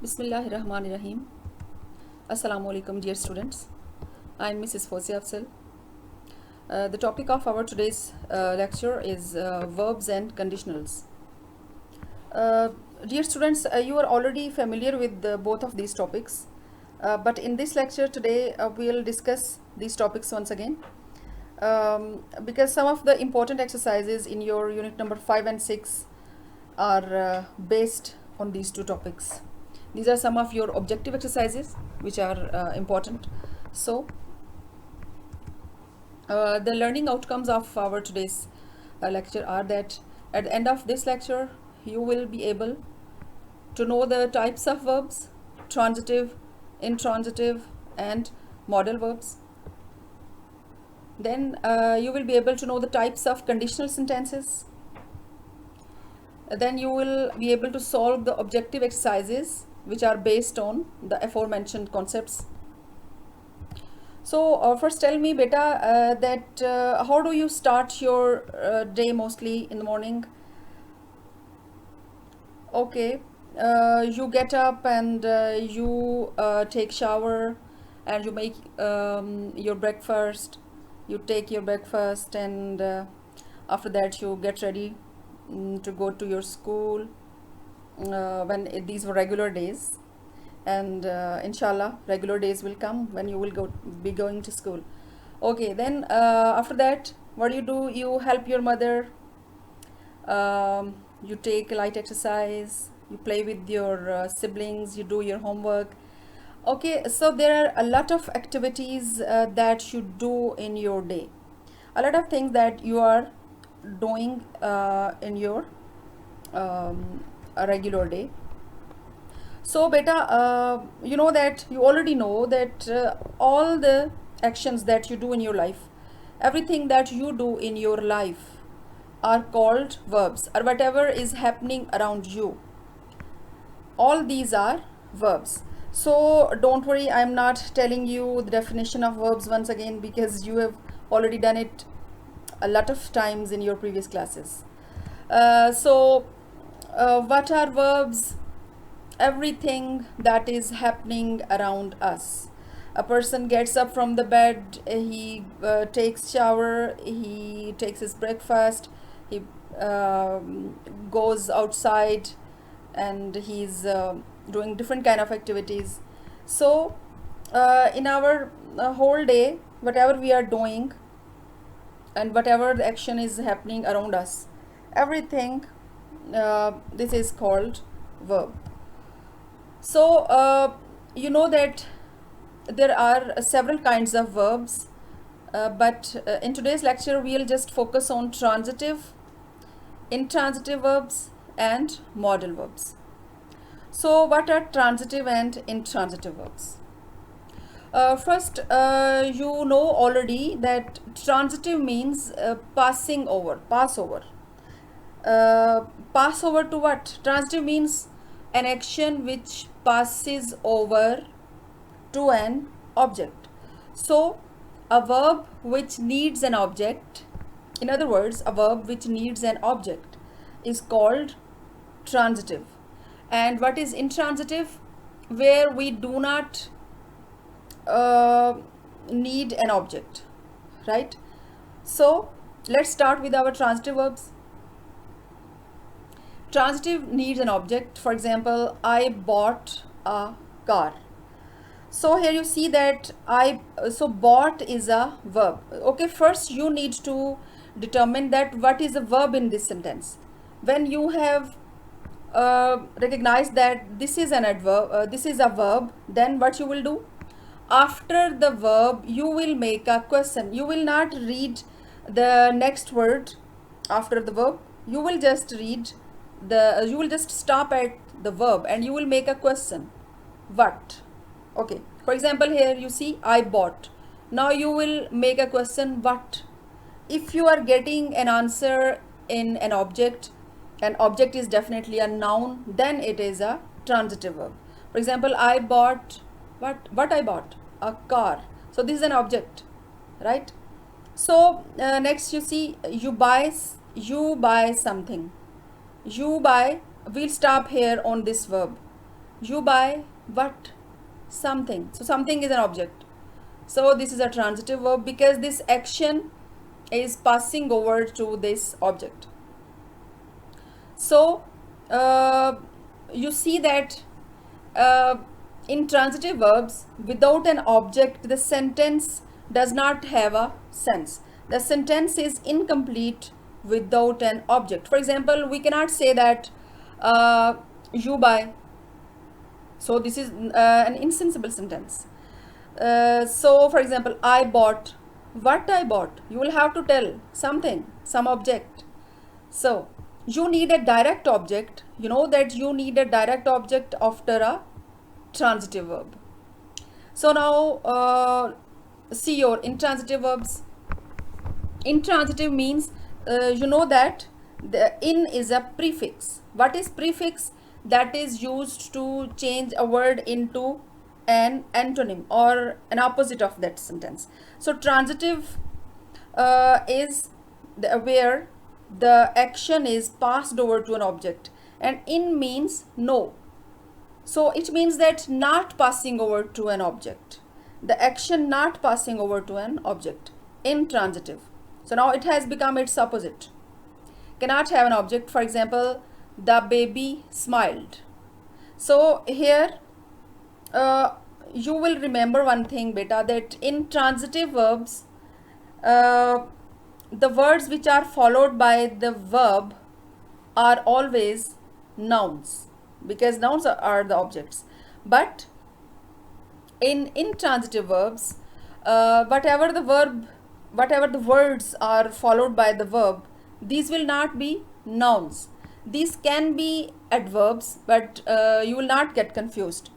Bismillahirrahmanirrahim. Assalamu alaikum, dear students. I am Mrs. Fozia Afzal. The topic of our today's lecture is verbs and conditionals. Dear students, you are already familiar with both of these topics, but in this lecture today we'll discuss these topics once again because some of the important exercises in your unit number 5 and 6 are based on these two topics. These are some of your objective exercises which are important. So the learning outcomes of our today's lecture are that at the end of this lecture you will be able to know the types of verbs, transitive, intransitive and modal verbs. Then you will be able to know the types of conditional sentences. Then you will be able to solve the objective exercises which are based on the aforementioned concepts. So first tell me beta that how do you start your day mostly in the morning? Okay, you get up and you take shower and you make your breakfast. You take your breakfast and after that you get ready to go to your school when these were regular days, and inshallah regular days will come when you will be going to school. Okay, then after that what do? You help your mother, you take light exercise, you play with your siblings, you do your homework. Okay, so there are a lot of activities that you do in your day, a lot of things that you are doing in your a regular day. So beta, you know that you already know that all the actions that you do in your life, everything that you do in your life are called verbs, or whatever is happening around you, all these are verbs. So don't worry, I'm not telling you the definition of verbs once again because you have already done it a lot of times in your previous classes. What are verbs? Everything that is happening around us. A person gets up from the bed, he takes shower, he takes his breakfast, he goes outside and he's doing different kind of activities. So in our whole day, whatever we are doing and whatever the action is happening around us, everything this is called verb. So you know that there are several kinds of verbs, but in today's lecture we'll just focus on transitive, intransitive verbs and modal verbs. So what are transitive and intransitive verbs? First, you know already that transitive means passing over, pass over. Pass over to what? Transitive means an action which passes over to an object. So a verb which needs an object, in other words a verb which needs an object, is called transitive. And what is intransitive? Where we do not need an object, right? So let's start with our transitive verbs. Transitive needs an object. For example, I bought a car. So here you see that so bought is a verb. Okay, first you need to determine that what is a verb in this sentence. When you have recognized that this is an adverb, this is a verb, then what you will do? After the verb you will make a question. You will not read the next word after the verb. You will just stop at the verb and you will make a question. What? Okay, for example, here you see I bought. Now you will make a question, what? If you are getting an answer in an object is definitely a noun, then it is a transitive verb. For example, I bought what I bought? A car. So this is an object, right? So next you see you buy something. You buy, we'll stop here on this verb. You buy what? Something. So something is an object. So this is a transitive verb because this action is passing over to this object. So you see that uh, in transitive verbs, without an object, the sentence does not have a sense. The sentence is incomplete without an object. For example, we cannot say that you buy. So this is an insensible sentence. So for example, I bought. What I bought? You will have to tell something, some object. So you need a direct object. You know that you need a direct object after a transitive verb. So now see your intransitive verbs. Intransitive means you know that the in is a prefix. What is prefix? That is used to change a word into an antonym or an opposite of that sentence. So transitive is where the action is passed over to an object, and in means no. So it means that not passing over to an object, the action not passing over to an object, intransitive. So now it has become its opposite. Cannot have an object. For example, the baby smiled. So here you will remember one thing, beta, that in transitive verbs the words which are followed by the verb are always nouns, because nouns are the objects. But in intransitive verbs, whatever the words are followed by the verb, these will not be nouns. These can be adverbs, but you will not get confused,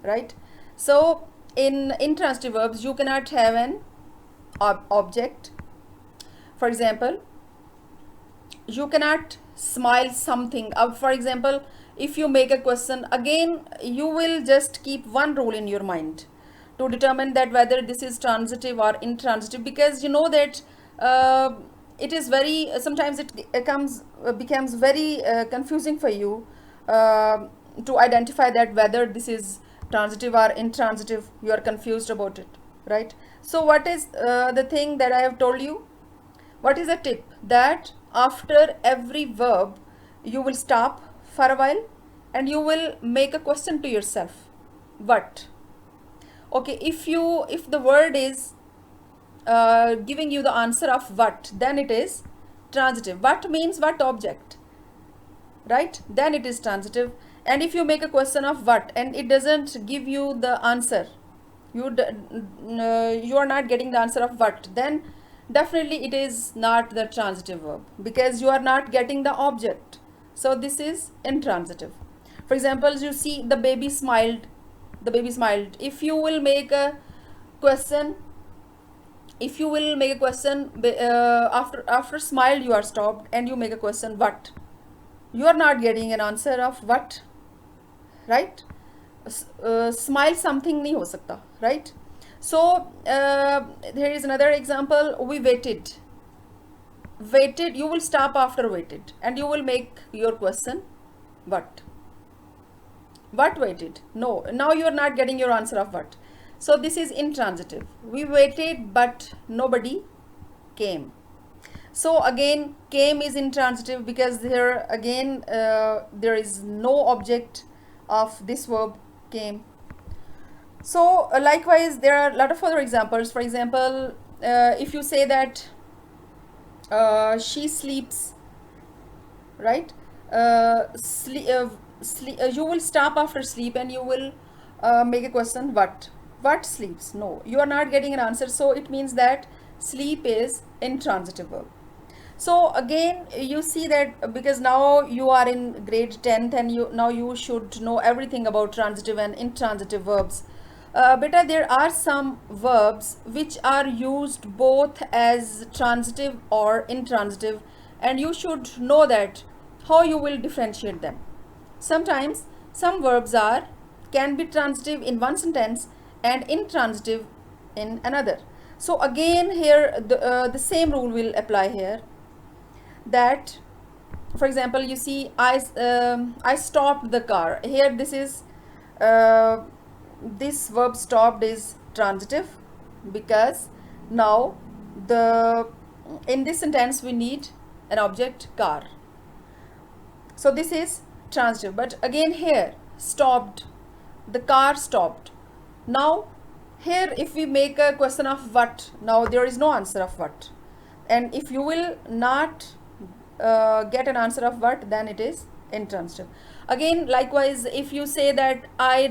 right? So in intransitive verbs, you cannot have an object. For example, you cannot smile something. For example, if you make a question, again you will just keep one rule in your mind to determine that whether this is transitive or intransitive, because you know that it is very sometimes it becomes very confusing for you to identify that whether this is transitive or intransitive. You are confused about it, right? So what is the thing that I have told you? What is the tip? That after every verb you will stop for a while and you will make a question to yourself. What? Okay, if the word is giving you the answer of what, then it is transitive. What means what object, right? Then it is transitive. And if you make a question of what and it doesn't give you the answer, you are not getting the answer of what, then definitely it is not the transitive verb, because you are not getting the object. So this is intransitive. For example, you see the baby smiled. The baby smiled. If you will make a question, after smiled you are stopped and you make a question what, you are not getting an answer of what, right? Smile something nahi ho sakta, right? So here is another example. We waited. You will stop after waited and you will make your question what waited. No, now you are not getting your answer of what. So this is intransitive. We waited but nobody came. So again came is intransitive, because here again there is no object of this verb came. So likewise there are a lot of other examples. For example, if you say that she sleeps, right? You will stop after sleep and you will make a question what sleeps. No, you are not getting an answer. So it means that sleep is intransitive verb. So again you see that because now you are in grade 10th and you should know everything about transitive and intransitive verbs. Beta, there are some verbs which are used both as transitive or intransitive, and you should know that how you will differentiate them. Sometimes some verbs can be transitive in one sentence and intransitive in another. So again here the same rule will apply here, that for example you see I stopped the car. Here this is uh, this verb stopped is transitive, because now the in this sentence we need an object car. So this is transitive. But again here, stopped, the car stopped. Now here if we make a question of what, now there is no answer of what, and if you will not get an answer of what, then it is intransitive. Again likewise, if you say that I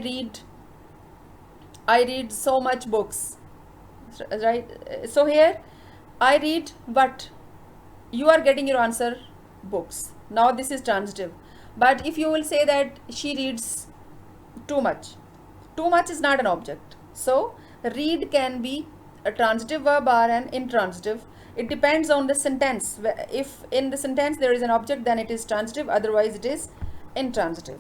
read so much books, right? So here I read what, you are getting your answer books. Now this is transitive. But if you will say that she reads too much, too much is not an object. So read can be a transitive verb or an intransitive. It depends on the sentence. If in the sentence there is an object, then it is transitive, otherwise it is intransitive.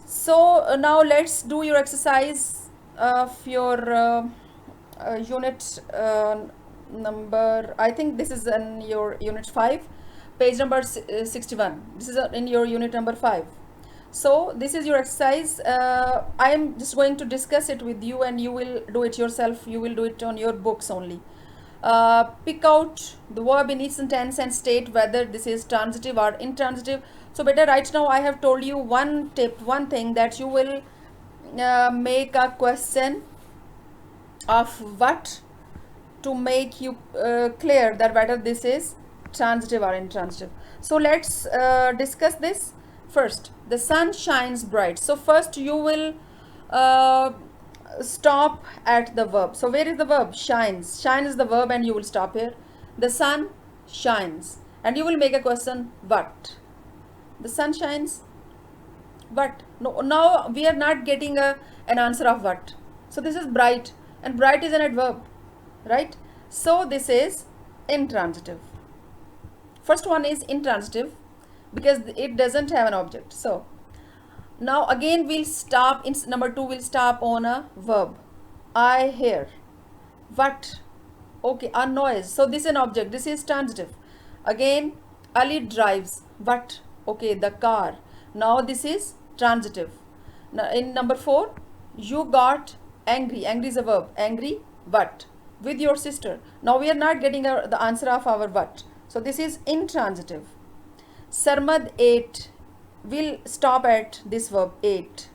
So now let's do your exercise of your unit number, I think this is in your unit 5, page number 61. This is in your unit number 5. So this is your exercise. I am just going to discuss it with you, and you will do it yourself. You will do it on your books only. Pick out the verb in each sentence and state whether this is transitive or intransitive. So better right now I have told you one tip, one thing, that you will make a question of what to make you clear that whether this is transitive or intransitive. So let's discuss this. First, the sun shines bright. So first you will stop at the verb. So where is the verb? Shines. Shine is the verb, and you will stop here. The sun shines, and you will make a question, what? The sun shines, what? No, now we are not getting an answer of what. So this is bright, and bright is an adverb, right? So this is intransitive. First one is intransitive because it doesn't have an object. So now again we'll stop in number 2, we'll stop on a verb. I hear. What? Okay, a noise. So this is an object, this is transitive. Again, Ali drives. What? Okay, the car. Now this is transitive. Now in number 4, you got angry. Angry is a verb. Angry, what? With your sister. Now we are not getting the answer of our what. So this is intransitive. Sarmad ate. We'll stop at this verb, ate.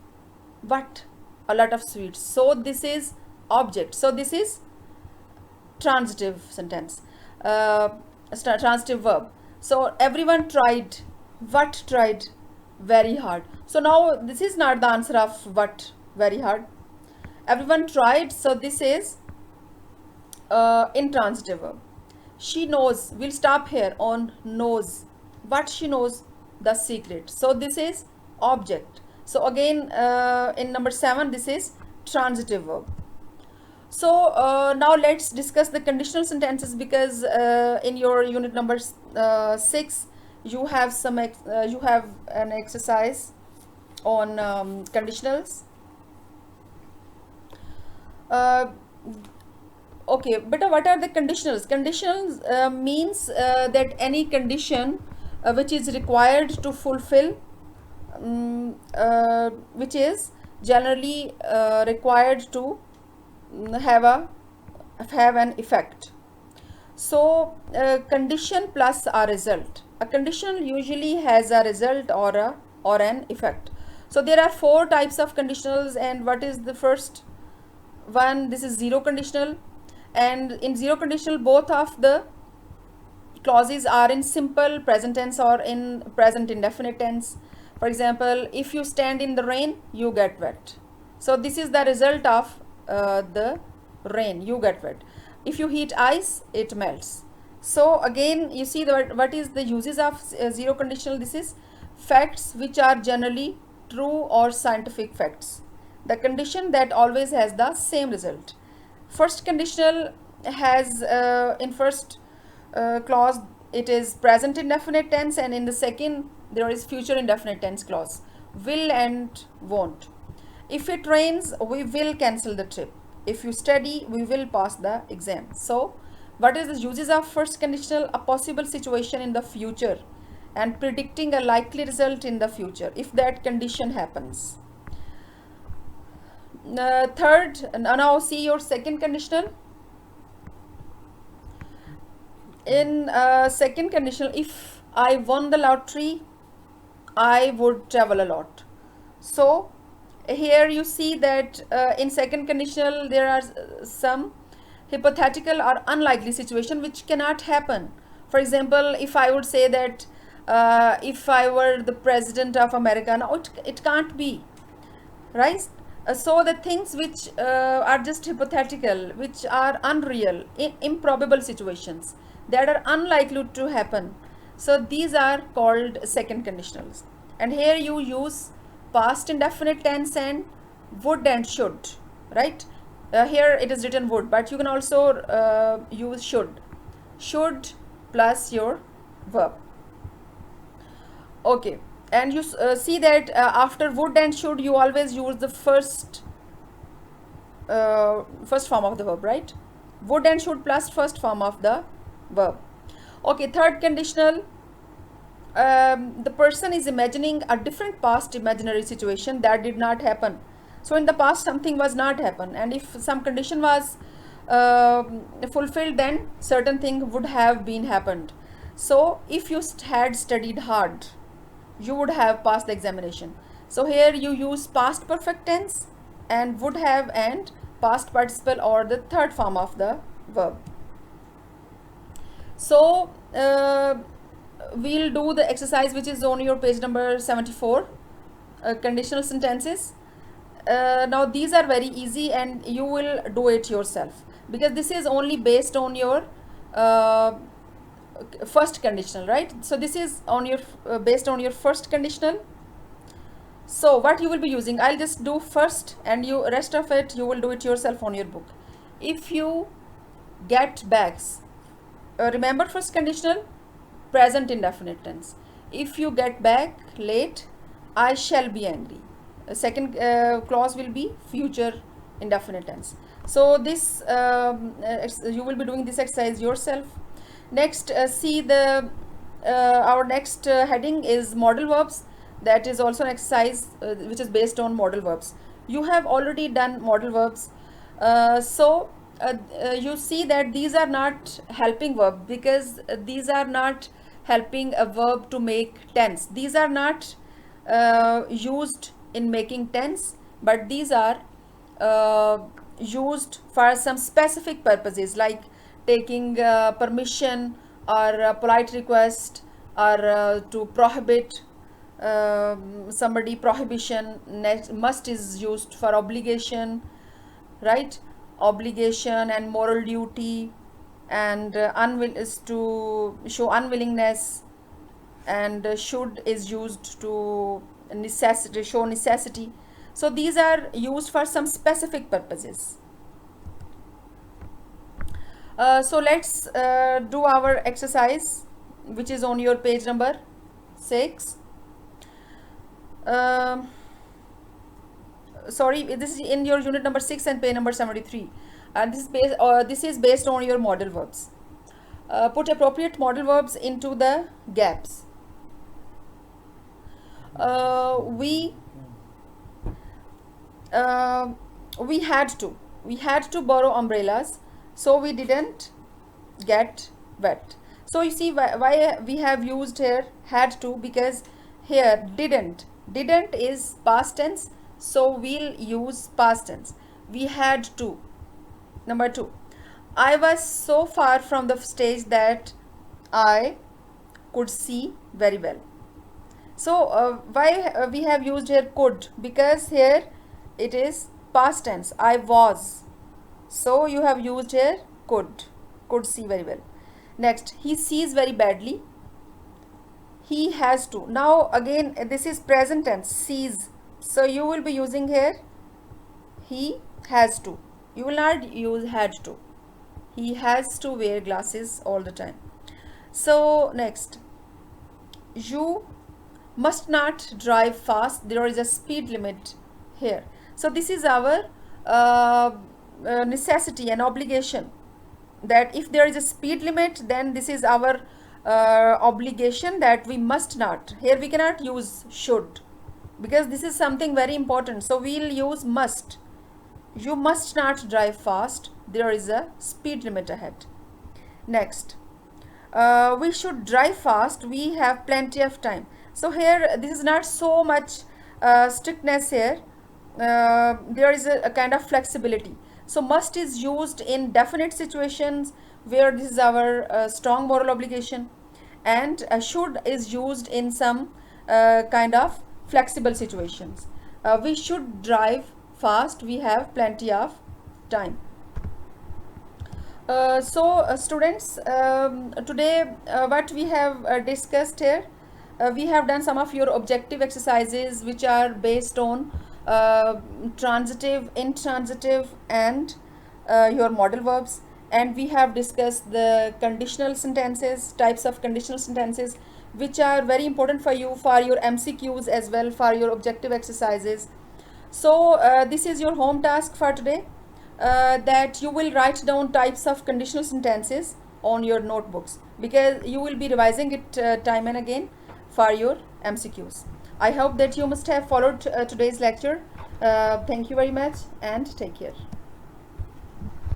What? A lot of sweets. So this is object. So this is transitive sentence. Transitive verb. So everyone tried. What tried? Very hard. So now this is not the answer of what, very hard. Everyone tried. So this is intransitive verb. She knows. We'll stop here on knows. What she knows? The secret. So this is object. So again in number 7, this is transitive verb. So now let's discuss the conditional sentences, because in your unit number 6 you have some you have an exercise on conditionals. Okay, but what are the conditionals? Conditionals means that any condition which is required to fulfill, which is generally required to have an effect. So condition plus a result. A condition usually has a result or an effect. So there are 4 types of conditionals, and what is the first one? This is zero conditional, and in zero conditional both of the clauses are in simple present tense or in present indefinite tense. For example, if you stand in the rain, you get wet. So this is the result of the rain, you get wet. If you heat ice, it melts. So again you see what is the uses of zero conditional. This is facts which are generally true or scientific facts. The condition that always has the same result. First conditional has in first clause it is present indefinite tense, and in the second there is future indefinite tense clause, will and won't. If it rains, we will cancel the trip. If you study, we will pass the exam. So what is the uses of first conditional? A possible situation in the future and predicting a likely result in the future if that condition happens. Third, now see your second conditional. In second conditional, if I won the lottery, I would travel a lot. So here you see that in second conditional there are some hypothetical or unlikely situation which cannot happen. For example, if I would say that if I were the president of America, no, it can't be, right? So the things which are just hypothetical, which are unreal, improbable situations that are unlikely to happen, so these are called second conditionals. And here you use past indefinite tense and would and should, right? Here it is written would, but you can also use should plus your verb. Okay, and you see that after would and should you always use the first form of the verb, right? Would and should plus first form of the verb. Okay, third conditional, the person is imagining a different past imaginary situation that did not happen. So in the past something was not happen, and if some condition was fulfilled, then certain thing would have been happened. So if you had studied hard, you would have passed the examination. So here you use past perfect tense and would have and past participle or the third form of the verb. So we'll do the exercise which is on your page number 74, conditional sentences. Now these are very easy and you will do it yourself, because this is only based on your first conditional, right? So this is on your based on your first conditional. So what you will be using, I'll just do first and you rest of it you will do it yourself on your book. If you get bags, remember first conditional, present indefinite tense. If you get back late, I shall be angry. Second clause will be future indefinite tense. So this you will be doing this exercise yourself. Next, see the our next heading is modal verbs. That is also an exercise which is based on modal verbs. You have already done modal verbs. You see that these are not helping verb, because these are not helping a verb to make tense. These are not used in making tense, but these are used for some specific purposes, like taking permission or a polite request, or to prohibit somebody. Prohibition. Next, must is used for obligation, right? Obligation and moral duty, and unwill is to show unwillingness, and should is used to necessity, show necessity. So these are used for some specific purposes. So let's do our exercise which is on your page number 6. Sorry, this is in your unit number 6 and page number 73, and this is based on your modal verbs. Put appropriate modal verbs into the gaps. We had to borrow umbrellas, so we didn't get wet. So you see why we have used here had to, because here didn't is past tense, so we'll use past tense. We had to. Number 2, I was so far from the stage that I could see very well. So why we have used here could, because here it is past tense, I was, so you have used here could see very well. Next, he sees very badly, he has to. Now again this is present tense, sees, so you will be using here he has to. You will not use had to. He has to wear glasses all the time. So next, you must not drive fast, there is a speed limit here. So this is our necessity and obligation, that if there is a speed limit, then this is our obligation that we must not. Here we cannot use should, because this is something very important, so we'll use must. You must not drive fast. There is a speed limit ahead. Next, we should drive fast. We have plenty of time. So here, this is not so much strictness here. There is a kind of flexibility. So must is used in definite situations where this is our strong moral obligation, and should is used in some kind of flexible situations. We should drive fast. We have plenty of time. Students, today what we have discussed here, we have done some of your objective exercises which are based on transitive, intransitive, and your modal verbs, and we have discussed the conditional sentences, types of conditional sentences, which are very important for you for your MCQs as well for your objective exercises. So this is your home task for today, that you will write down types of conditional sentences on your notebooks, because you will be revising it time and again for your MCQs. I hope that you must have followed today's lecture. Thank you very much and take care.